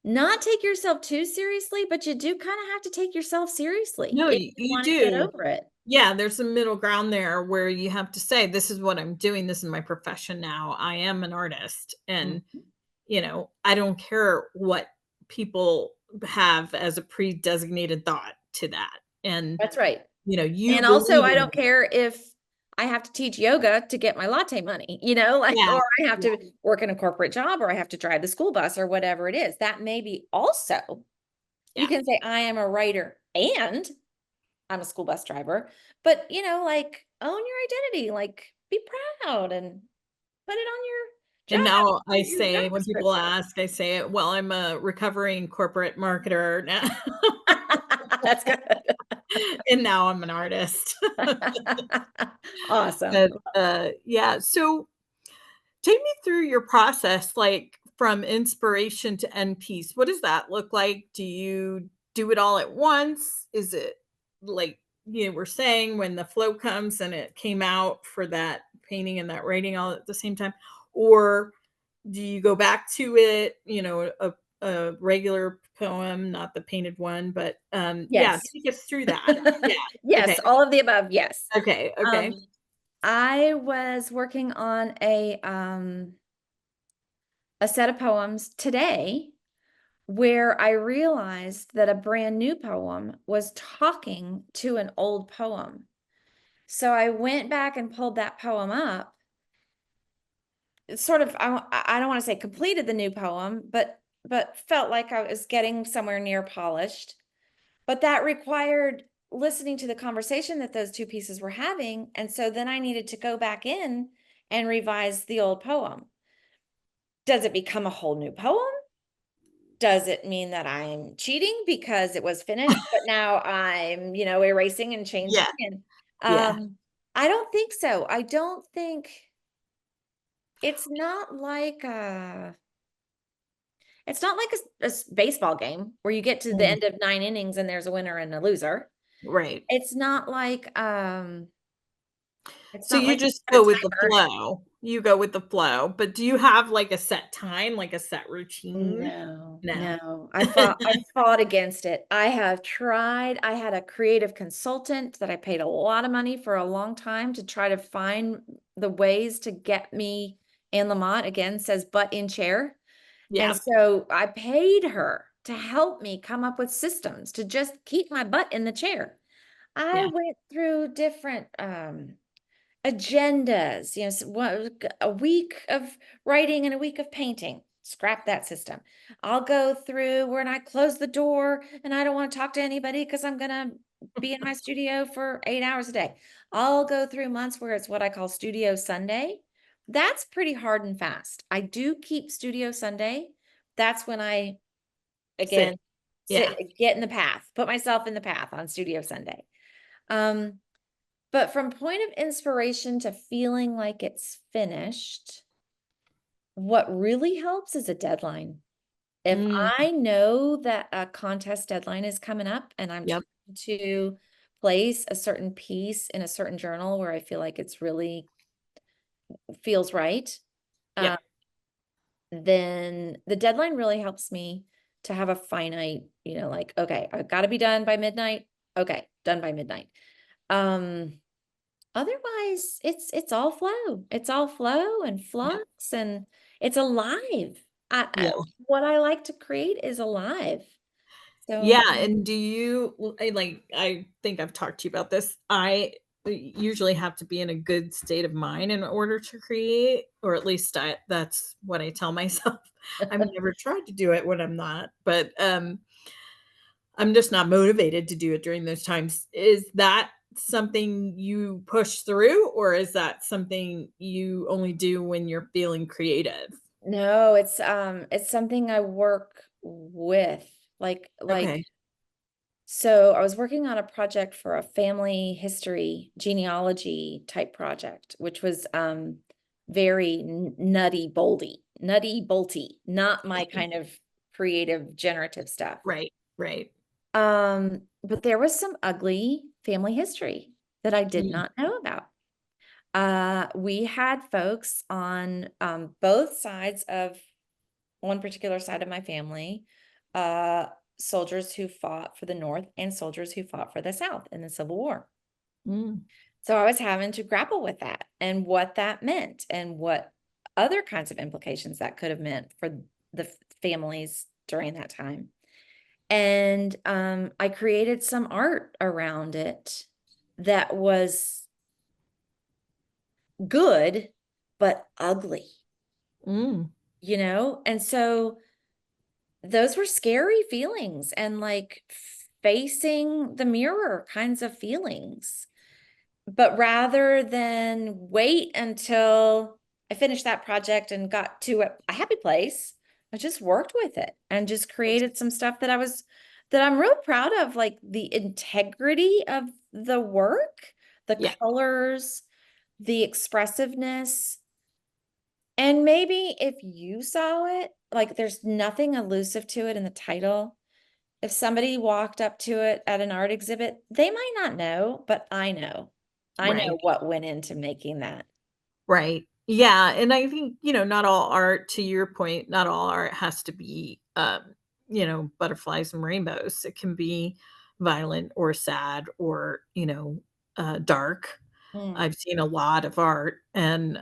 Speaker 2: not take yourself too seriously, but you do kind of have to take yourself seriously
Speaker 1: No,
Speaker 2: if
Speaker 1: you
Speaker 2: you
Speaker 1: you
Speaker 2: want to get
Speaker 1: do.
Speaker 2: over it.
Speaker 1: Yeah, there's a middle ground there where you have to say, "This is what I'm doing. This is my profession now. I am an artist." And,
Speaker 2: Mhm.
Speaker 1: I don't care what people have as a pre-designated thought to that. And,
Speaker 2: That's right.
Speaker 1: you
Speaker 2: And also,
Speaker 1: believe
Speaker 2: I
Speaker 1: in
Speaker 2: don't
Speaker 1: it.
Speaker 2: care if I have to teach yoga to get my latte money, like,
Speaker 1: Yeah.
Speaker 2: or I have
Speaker 1: Yeah.
Speaker 2: to work in a corporate job or I have to drive the school bus or whatever it is. That may be also You can say, I am a writer and I'm a school bus driver, but like own your identity, like be proud and put it on your
Speaker 1: And
Speaker 2: job,
Speaker 1: now I
Speaker 2: your job
Speaker 1: say, when people
Speaker 2: description.
Speaker 1: ask, I say, well, I'm a recovering corporate marketer now.
Speaker 2: That's good.
Speaker 1: And now I'm an artist.
Speaker 2: Awesome.
Speaker 1: But, yeah. So take me through your process, like from inspiration to end piece. What does that look like? Do you do it all at once? Is it like we're saying when the flow comes and it came out for that painting and that writing all at the same time? Or do you go back to it, a regular poem, not the painted one, but yeah,
Speaker 2: Yes.
Speaker 1: take us through that. Yeah.
Speaker 2: Yes,
Speaker 1: Okay.
Speaker 2: all of the above. Yes.
Speaker 1: Okay. Okay.
Speaker 2: I was working on a set of poems today where I realized that a brand new poem was talking to an old poem. So I went back and pulled that poem up. It's sort of, I don't want to say completed the new poem, but felt like I was getting somewhere near polished. But that required listening to the conversation that those two pieces were having. And so then I needed to go back in and revise the old poem. Does it become a whole new poem? Does it mean that I'm cheating because it was finished, but now I'm, erasing and changing?
Speaker 1: Yeah.
Speaker 2: And
Speaker 1: Yeah.
Speaker 2: I don't think so. I don't think it's not like a baseball game where you get to the
Speaker 1: Mm.
Speaker 2: end of 9 innings and there's a winner and a loser.
Speaker 1: Right.
Speaker 2: It's not like
Speaker 1: So you
Speaker 2: you
Speaker 1: just
Speaker 2: set a
Speaker 1: go with the
Speaker 2: timer.
Speaker 1: flow. You go with the flow, but do you have, like, a set time, like a set routine?
Speaker 2: No,
Speaker 1: No.
Speaker 2: no. I fought against it. I have tried. I had a creative consultant that I paid a lot of money for a long time to try to find the ways to get me. Anne Lamott again says butt in chair. And
Speaker 1: Yeah,
Speaker 2: so I paid her to help me come up with systems to just keep my butt in the chair. I
Speaker 1: yeah,
Speaker 2: went through different agendas, a week of writing and a week of painting. Scrap that system. I'll go through when I close the door and I don't want to talk to anybody because I'm going to be in my studio for 8 hours a day. I'll go through months where it's what I call Studio Sunday. That's pretty hard and fast. I do keep Studio Sunday. That's when I,
Speaker 1: sit.
Speaker 2: again,
Speaker 1: Yeah.
Speaker 2: get in the path, put myself in the path on Studio Sunday. But from point of inspiration to feeling like it's finished, what really helps is a deadline. If
Speaker 1: Mm,
Speaker 2: I know that a contest deadline is coming up and I'm
Speaker 1: yep,
Speaker 2: trying to place a certain piece in a certain journal where I feel like it's really feels right, uh,
Speaker 1: yep,
Speaker 2: then the deadline really helps me to have a finite, like, okay, I've got to be done by midnight. Okay, done by midnight. Um, Otherwise, it's all flow. It's all flow and
Speaker 1: yep,
Speaker 2: flux, and it's alive.
Speaker 1: yeah.
Speaker 2: What I like to create is alive.
Speaker 1: Yeah,
Speaker 2: So
Speaker 1: and do you I think I've talked to you about this. I usually have to be in a good state of mind in order to create, or at least that's what I tell myself. I've never tried to do it when I'm not, but, I'm just not motivated to do it during those times. Is that something you push through, or is that something you only do when you're feeling creative?
Speaker 2: no, it's something I work with.
Speaker 1: Okay.
Speaker 2: So I was working on a project for a family history genealogy type project, which was very nutty bolty, not my kind of creative generative stuff.
Speaker 1: Right, right.
Speaker 2: But there was some ugly family history that I did
Speaker 1: Mm,
Speaker 2: not know about. We had folks on both sides of one particular side of my family, uh, soldiers who fought for the North and soldiers who fought for the South in the Civil War.
Speaker 1: mm,
Speaker 2: So I was having to grapple with that and what that meant and what other kinds of implications that could have meant for the families during that time. And I created some art around it that was good, but ugly,
Speaker 1: mm.
Speaker 2: And so those were scary feelings, and like facing the mirror kinds of feelings. But rather than wait until I finished that project and got to a happy place, I just worked with it and just created some stuff that I'm real proud of, like the integrity of the work, the
Speaker 1: Yeah.
Speaker 2: colors, the expressiveness. And maybe if you saw it, like there's nothing elusive to it in the title. If somebody walked up to it at an art exhibit, they might not know, but I know. I
Speaker 1: Right.
Speaker 2: know what went into making that.
Speaker 1: Right. Yeah, and I think, not all art, to your point, not all art has to be, butterflies and rainbows. It can be violent or sad or, dark.
Speaker 2: Mm,
Speaker 1: I've seen a lot of art, and,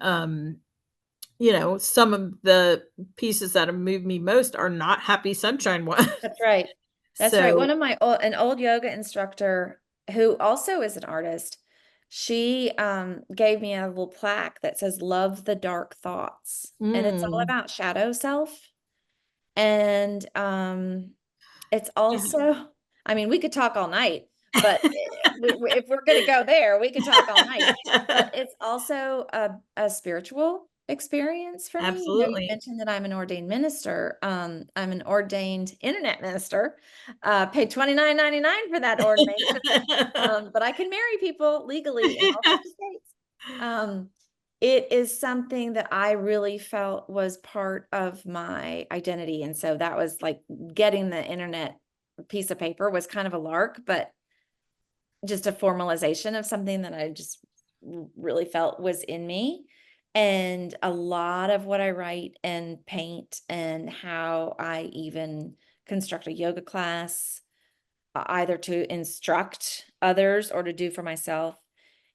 Speaker 1: some of the pieces that have moved me most are not happy sunshine ones.
Speaker 2: that's right. That's right.
Speaker 1: So
Speaker 2: One of my an old yoga instructor who also is an artist, she gave me a little plaque that says love the dark thoughts. And it's all
Speaker 1: mm,
Speaker 2: about shadow self. And it's
Speaker 1: yeah.
Speaker 2: also, I mean, we could talk all night, but if we're going to go there, we could talk all night. But it's also a spiritual experience for me. You know, you
Speaker 1: Absolutely.
Speaker 2: mentioned that I'm an ordained minister. I'm an ordained internet minister. Paid $29.99 for that ordination. But I can marry people legally in all 50 states. It is something that I really felt was part of my identity. And so that was like getting the internet piece of paper was kind of a lark, but just a formalization of something that I just really felt was in me. And a lot of what I write and paint and how I even construct a yoga class, either to instruct others or to do for myself,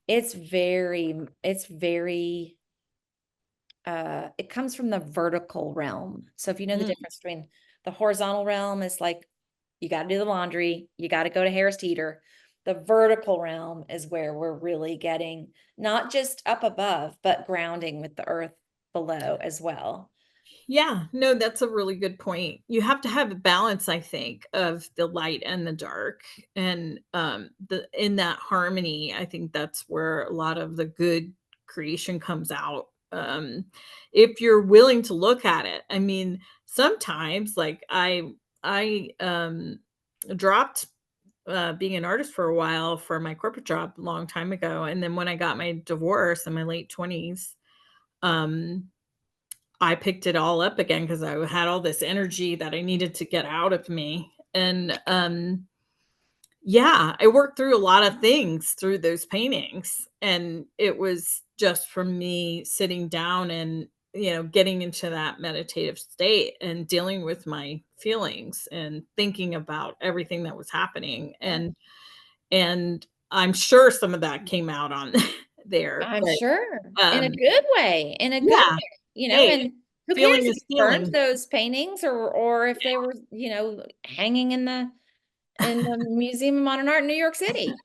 Speaker 2: it's very it comes from the vertical realm. So if you know the
Speaker 1: Mm,
Speaker 2: difference between the horizontal realm is like you got to do the laundry, you got to go to Harris Teeter. The vertical realm is where we're really getting not just up above, but grounding with the earth below as well.
Speaker 1: yeah, no, that's a really good point. You have to have a balance, I think, of the light and the dark, and, the in that harmony, I think that's where a lot of the good creation comes out, if you're willing to look at it. I mean, sometimes, like, I dropped, being an artist for a while for my corporate job a long time ago, and then when I got my divorce in my late 20s, um I picked it all up again because I had all this energy that I needed to get out of me, and, yeah, I worked through a lot of things through those paintings, and it was just from me sitting down and, getting into that meditative state and dealing with my feelings and thinking about everything that was happening,
Speaker 2: Yeah.
Speaker 1: and I'm sure some of that came out on there,
Speaker 2: I'm
Speaker 1: but,
Speaker 2: sure in a
Speaker 1: um
Speaker 2: good way, in a good
Speaker 1: yeah,
Speaker 2: way,
Speaker 1: hey,
Speaker 2: and who cares
Speaker 1: feeling
Speaker 2: if
Speaker 1: is
Speaker 2: you burned
Speaker 1: feeling.
Speaker 2: those paintings or if they were, hanging in the Museum of Modern Art in New York City.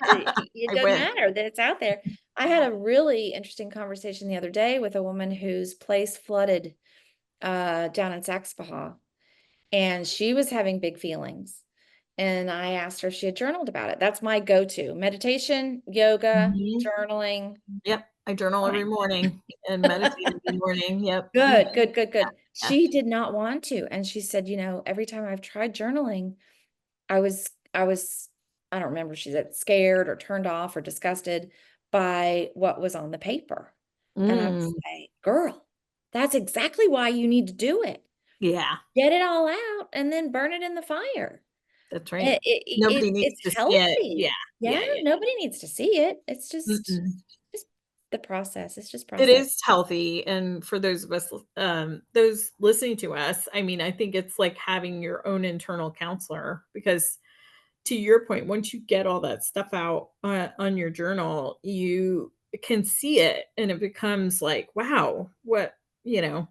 Speaker 2: It
Speaker 1: I
Speaker 2: doesn't
Speaker 1: wish.
Speaker 2: matter that it's out there. I had a really interesting conversation the other day with a woman whose place flooded down in Saxbaha, and she was having big feelings. And I asked her if she had journaled about it. That's my go-to. Meditation, yoga,
Speaker 1: Mhm.
Speaker 2: journaling.
Speaker 1: Yep, I journal every
Speaker 2: Fine.
Speaker 1: morning and meditate every morning, yep. Mhm.
Speaker 2: Good, good, good, good.
Speaker 1: Yeah.
Speaker 2: She did not want to. And she said, every time I've tried journaling, I was, I don't remember if she said scared or turned off or disgusted by what was on the paper. And I was
Speaker 1: Mm,
Speaker 2: like, girl, that's exactly why you need to do it.
Speaker 1: yeah,
Speaker 2: Get it all out and then burn it in the fire.
Speaker 1: that's right. Nobody needs
Speaker 2: It's
Speaker 1: to see it. Yeah,
Speaker 2: healthy. Yeah,
Speaker 1: yeah, yeah.
Speaker 2: nobody needs to see it. It's
Speaker 1: Mm-mm.
Speaker 2: just the process. It's just
Speaker 1: It
Speaker 2: process.
Speaker 1: is healthy, and for those of us, those listening to us, I mean, I think it's like having your own internal counselor because to your point, once you get all that stuff out, on your journal, you can see it, and it becomes like, "Wow, what" you know,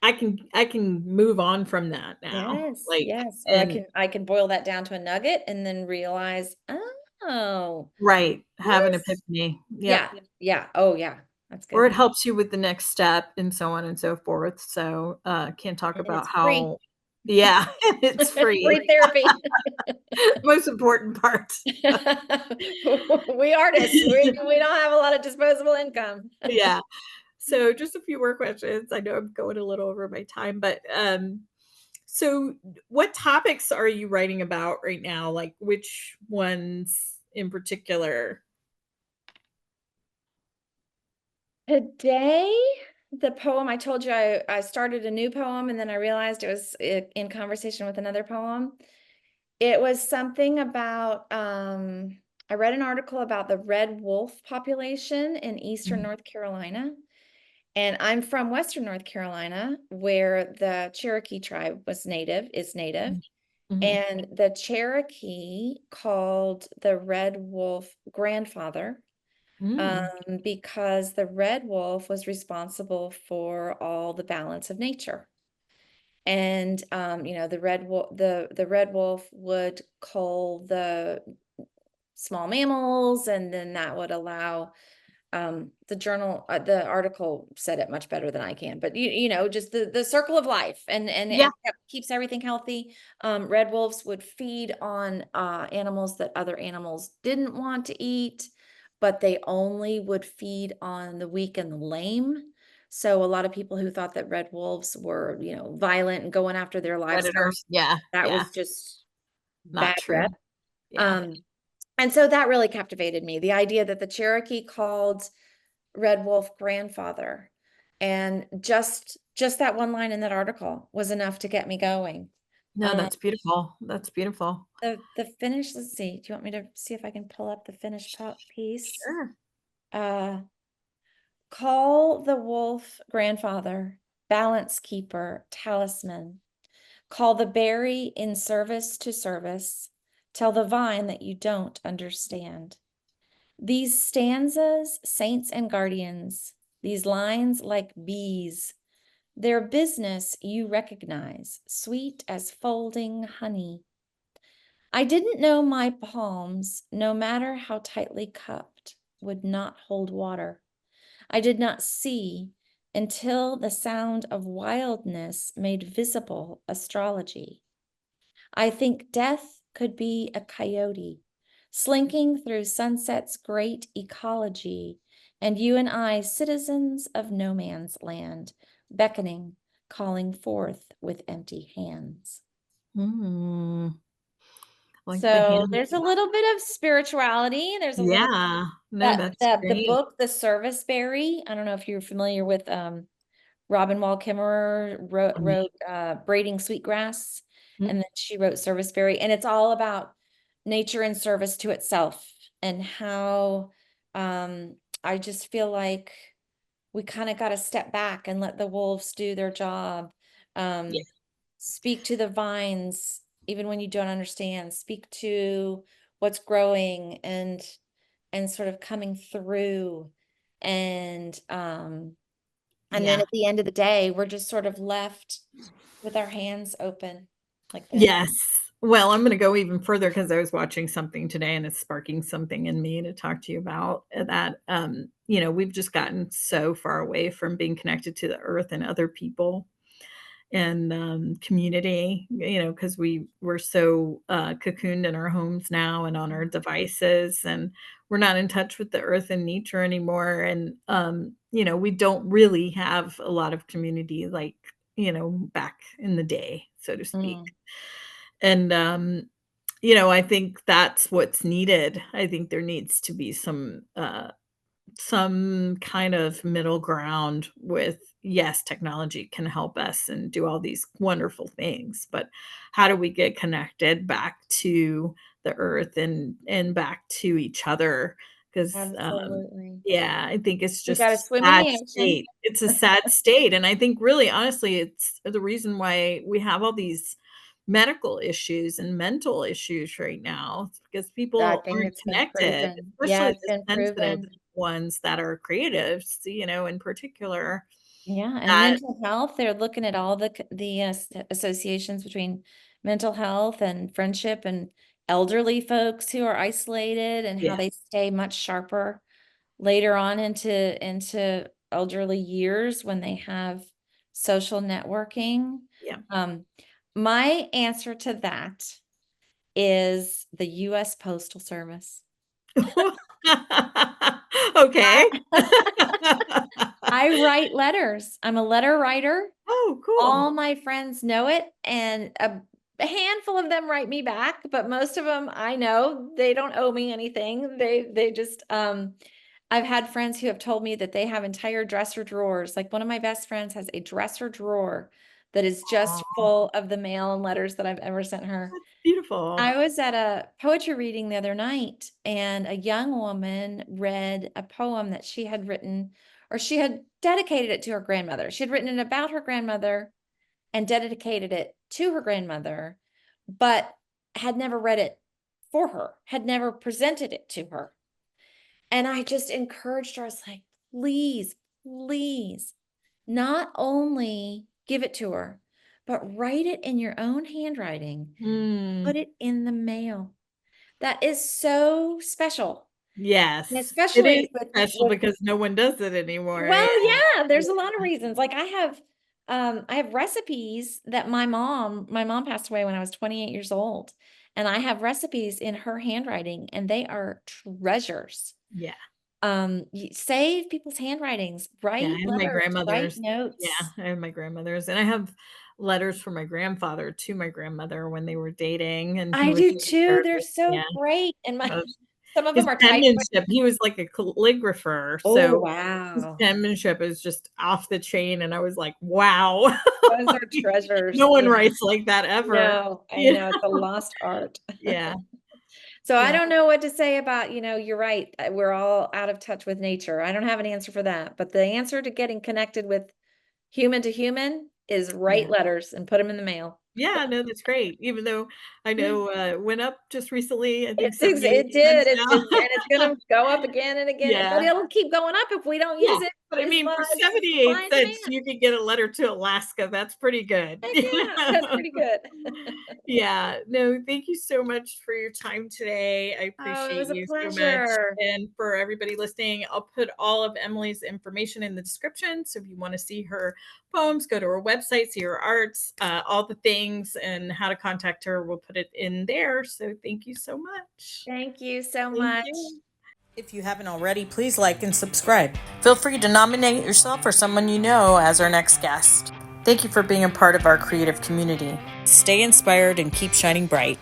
Speaker 1: I can move on from that now,
Speaker 2: Yes,
Speaker 1: like,
Speaker 2: yes. Or
Speaker 1: and
Speaker 2: I can boil that down to a nugget and then realize, oh,
Speaker 1: right, have an
Speaker 2: this,
Speaker 1: epiphany,
Speaker 2: yeah,
Speaker 1: yep,
Speaker 2: yeah. Oh, yeah. That's
Speaker 1: or
Speaker 2: good.
Speaker 1: it helps you with the next step and so on and so forth, so, can't talk
Speaker 2: And
Speaker 1: about
Speaker 2: it's free.
Speaker 1: how Yeah, it's free.
Speaker 2: Free therapy.
Speaker 1: Most important part.
Speaker 2: We artists, we don't have a lot of disposable income.
Speaker 1: Yeah. So just a few more questions. I know I'm going a little over my time, but so what topics are you writing about right now? Like which ones in particular?
Speaker 2: Today, the poem I told you, I started a new poem and then I realized it was in conversation with another poem. It was something about, I read an article about the red wolf population in Eastern North Carolina. And I'm from Western North Carolina, where the Cherokee tribe is native.
Speaker 1: Mhm.
Speaker 2: And the Cherokee called the red wolf grandfather,
Speaker 1: Mm.
Speaker 2: because the red wolf was responsible for all the balance of nature. And the red wolf would cull the small mammals, and then that would allow the article said it much better than I can, but just the circle of life,
Speaker 1: Yeah.
Speaker 2: and keeps everything healthy. Red wolves would feed on animals that other animals didn't want to eat, but they only would feed on the weak and the lame. So a lot of people who thought that red wolves were, violent and going after their livestock,
Speaker 1: Predators. Yeah.
Speaker 2: that
Speaker 1: Yeah.
Speaker 2: was just
Speaker 1: Not
Speaker 2: bad
Speaker 1: true.
Speaker 2: rep.
Speaker 1: Yeah.
Speaker 2: Um, and so that really captivated me. The idea that the Cherokee called red wolf grandfather, and just that one line in that article was enough to get me going.
Speaker 1: No, that's beautiful. That's beautiful.
Speaker 2: The finish, let's see, do you want me to see if I can pull up the finished piece?
Speaker 1: Sure.
Speaker 2: Call the wolf grandfather, balance keeper, talisman. Call the berry in service to service. Tell the vine that you don't understand. These stanzas, saints and guardians, these lines like bees, their business you recognize, sweet as folding honey. I didn't know my palms, no matter how tightly cupped, would not hold water. I did not see until the sound of wildness made visible astrology. I think death could be a coyote, slinking through sunset's great ecology, and you and I, citizens of no man's land, beckoning, calling forth with empty hands.
Speaker 1: Mm. Like the
Speaker 2: So
Speaker 1: hand.
Speaker 2: there's a little bit of spirituality. There's a little
Speaker 1: Yeah. No,
Speaker 2: that
Speaker 1: that's
Speaker 2: the
Speaker 1: great.
Speaker 2: book, The Service Berry. I don't know if you're familiar with Robin Wall Kimmerer wrote Braiding Sweetgrass,
Speaker 1: Mhm.
Speaker 2: and then she wrote Serviceberry, and it's all about nature and service to itself, and how I just feel like we kind of got to step back and let the wolves do their job.
Speaker 1: Yeah.
Speaker 2: Speak to the vines, even when you don't understand. Speak to what's growing and sort of coming through, and then
Speaker 1: Yeah.
Speaker 2: at the end of the day, we're just sort of left with our hands open like this.
Speaker 1: Yes. Well, I'm going to go even further because I was watching something today and it's sparking something in me to talk to you about that. We've just gotten so far away from being connected to the earth and other people and community, because we're so cocooned in our homes now and on our devices, and we're not in touch with the earth and nature anymore. And, we don't really have a lot of community like, back in the day, so to speak.
Speaker 2: Mm.
Speaker 1: And, I think that's what's needed. I think there needs to be some kind of middle ground with, yes, technology can help us and do all these wonderful things, but how do we get connected back to the earth and back to each other? Because
Speaker 2: Absolutely.
Speaker 1: yeah, I think it's
Speaker 2: We
Speaker 1: just
Speaker 2: got
Speaker 1: a
Speaker 2: to swim in
Speaker 1: sad
Speaker 2: the ocean.
Speaker 1: state. It's a sad state, and I think really honestly, it's the reason why we have all these medical issues and mental issues right now. It's because
Speaker 2: I
Speaker 1: people
Speaker 2: think
Speaker 1: aren't
Speaker 2: it's been
Speaker 1: connected,
Speaker 2: proven. Yeah,
Speaker 1: especially
Speaker 2: it's
Speaker 1: the
Speaker 2: been
Speaker 1: sensitive
Speaker 2: proven.
Speaker 1: ones that are creatives, in particular.
Speaker 2: Yeah, and
Speaker 1: That
Speaker 2: mental health, they're looking at all the associations between mental health and friendship, and elderly folks who are isolated, and how
Speaker 1: yeah,
Speaker 2: they stay much sharper later on into elderly years when they have social networking.
Speaker 1: yeah.
Speaker 2: Um, My answer to that is the U.S. Postal Service.
Speaker 1: Okay.
Speaker 2: I write letters. I'm a letter writer.
Speaker 1: Oh, cool.
Speaker 2: All my friends know it, and a handful of them write me back, but most of them I know they don't owe me anything. They just I've had friends who have told me that they have entire dresser drawers. Like one of my best friends has a dresser drawer that is just
Speaker 1: Aw,
Speaker 2: full of the mail and letters that I've ever sent her.
Speaker 1: that's beautiful.
Speaker 2: I was at a poetry reading the other night, and a young woman read a poem that she had written, or she had dedicated it to her grandmother. She had written it about her grandmother and dedicated it to her grandmother, but had never read it for her, had never presented it to her. And I just encouraged her. I was like, please, please, not only give it to her, but write it in your own handwriting. Put it in the mail. That is so special.
Speaker 1: Yes.
Speaker 2: And
Speaker 1: It
Speaker 2: especially
Speaker 1: is special because no one does it anymore.
Speaker 2: well, yeah, there's a lot of reasons. Like I have recipes that my mom passed away when I was 28 years old, and I have recipes in her handwriting, and they are treasures.
Speaker 1: Yeah.
Speaker 2: Save people's handwritings,
Speaker 1: Yeah,
Speaker 2: write
Speaker 1: I have my
Speaker 2: letters, write
Speaker 1: grandmother's.
Speaker 2: notes.
Speaker 1: Yeah, I have my grandmother's, and I have letters from my grandfather to my grandmother when they were dating, and he
Speaker 2: I
Speaker 1: was
Speaker 2: do
Speaker 1: really
Speaker 2: too. They're
Speaker 1: nervous.
Speaker 2: so
Speaker 1: Yeah,
Speaker 2: great. And
Speaker 1: uh,
Speaker 2: some of
Speaker 1: his
Speaker 2: them are typewritten.
Speaker 1: penmanship, he was like a calligrapher,
Speaker 2: Oh,
Speaker 1: so his
Speaker 2: wow.
Speaker 1: penmanship is just off the chain, and I was like, "Wow."
Speaker 2: Those are treasures.
Speaker 1: No one
Speaker 2: Yeah.
Speaker 1: writes like that ever.
Speaker 2: No, I
Speaker 1: You
Speaker 2: know it's a lost art.
Speaker 1: Yeah,
Speaker 2: So I
Speaker 1: yeah,
Speaker 2: don't know what to say about, you're right. We're all out of touch with nature. I don't have an answer for that, but the answer to getting connected with human to human is write
Speaker 1: yeah.
Speaker 2: letters and put them in the mail.
Speaker 1: Yeah, no, that's great. Even though I know, went up just recently, I think
Speaker 2: It
Speaker 1: 78
Speaker 2: did.
Speaker 1: cents
Speaker 2: It's
Speaker 1: now.
Speaker 2: and it's gonna go up again and again, but
Speaker 1: Yeah.
Speaker 2: it'll keep going up if we don't
Speaker 1: Yeah,
Speaker 2: use it
Speaker 1: but I
Speaker 2: as
Speaker 1: mean, for
Speaker 2: much.
Speaker 1: 78
Speaker 2: Supply and
Speaker 1: cents,
Speaker 2: demand.
Speaker 1: you could get a letter to Alaska. That's pretty good.
Speaker 2: Heck yeah, that's pretty good.
Speaker 1: Yeah. No, thank you so much for your time today. I
Speaker 2: Oh, it
Speaker 1: appreciate
Speaker 2: was a
Speaker 1: you so much.
Speaker 2: pleasure.
Speaker 1: And for everybody listening, I'll put all of Emily's information in the description. So if you want to see her poems, go to her website, see her arts, all the things, and how to contact her. We'll put it in there. So thank you so much.
Speaker 2: Thank you so
Speaker 1: Thank
Speaker 2: much.
Speaker 1: you.
Speaker 3: If you haven't already, please like and subscribe. Feel free to nominate yourself or someone you know as our next guest. Thank you for being a part of our creative community. Stay inspired and keep shining bright.